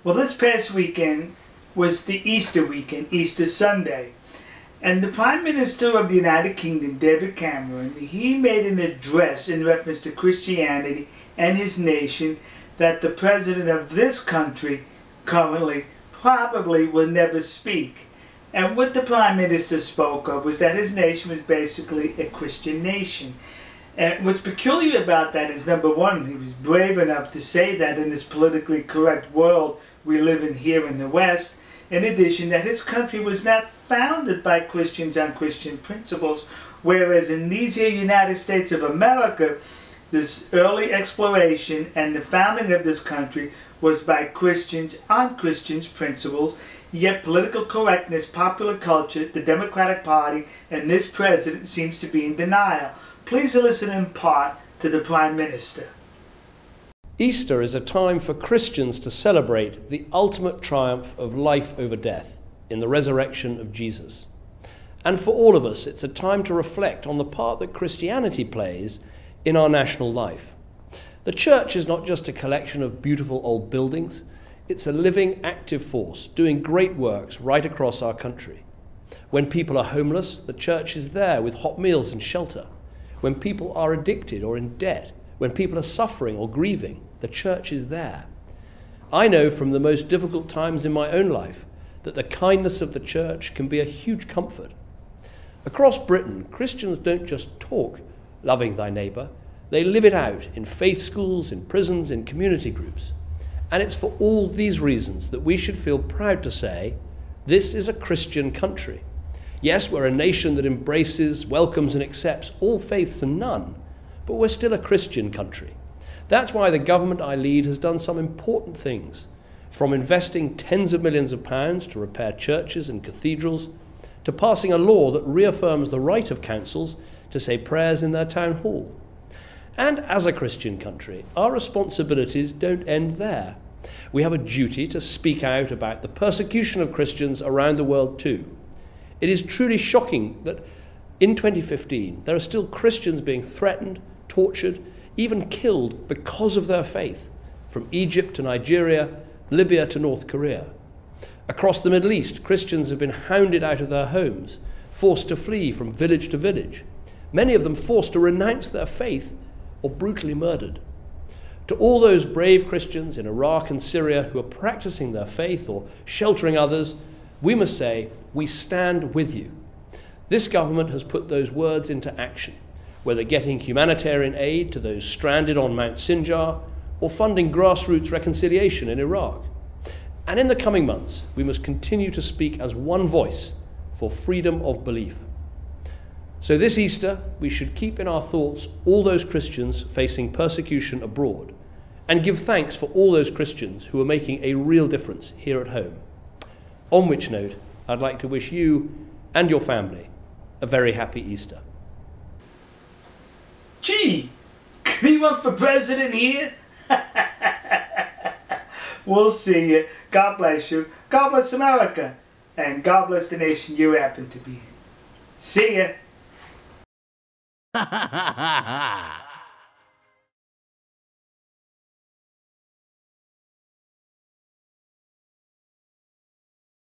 Well, this past weekend was the Easter weekend, Easter Sunday. And the Prime Minister of the United Kingdom, David Cameron, he made an address in reference to Christianity and his nation that the President of this country currently probably will never speak. And what the Prime Minister spoke of was that his nation was basically a Christian nation. And what's peculiar about that is, number one, he was brave enough to say that in this politically correct world we live in here in the West. In addition, that his country was not founded by Christians on Christian principles, whereas in these here United States of America, this early exploration and the founding of this country was by Christians on Christians principles, yet political correctness, popular culture, the Democratic Party, and this president seems to be in denial. Please listen in part to the Prime Minister. Easter is a time for Christians to celebrate the ultimate triumph of life over death in the resurrection of Jesus. And for all of us, it's a time to reflect on the part that Christianity plays in our national life. The church is not just a collection of beautiful old buildings, it's a living, active force doing great works right across our country. When people are homeless, the church is there with hot meals and shelter. When people are addicted or in debt, when people are suffering or grieving, the church is there. I know from the most difficult times in my own life that the kindness of the church can be a huge comfort. Across Britain, Christians don't just talk loving thy neighbour, they live it out in faith schools, in prisons, in community groups. And it's for all these reasons that we should feel proud to say, this is a Christian country. Yes, we're a nation that embraces, welcomes and accepts all faiths and none, but we're still a Christian country. That's why the government I lead has done some important things, from investing tens of millions of pounds to repair churches and cathedrals, to passing a law that reaffirms the right of councils to say prayers in their town hall. And as a Christian country, our responsibilities don't end there. We have a duty to speak out about the persecution of Christians around the world too. It is truly shocking that in 2015 there are still Christians being threatened, tortured, even killed because of their faith, from Egypt to Nigeria, Libya to North Korea. Across the Middle East, Christians have been hounded out of their homes, forced to flee from village to village, many of them forced to renounce their faith or brutally murdered. To all those brave Christians in Iraq and Syria who are practicing their faith or sheltering others, we must say, we stand with you. This government has put those words into action, whether getting humanitarian aid to those stranded on Mount Sinjar or funding grassroots reconciliation in Iraq. And in the coming months, we must continue to speak as one voice for freedom of belief. So this Easter, we should keep in our thoughts all those Christians facing persecution abroad and give thanks for all those Christians who are making a real difference here at home. On which note, I'd like to wish you and your family a very happy Easter. Gee, can he run for president here? We'll see you. God bless you. God bless America. And God bless the nation you happen to be in. See ya.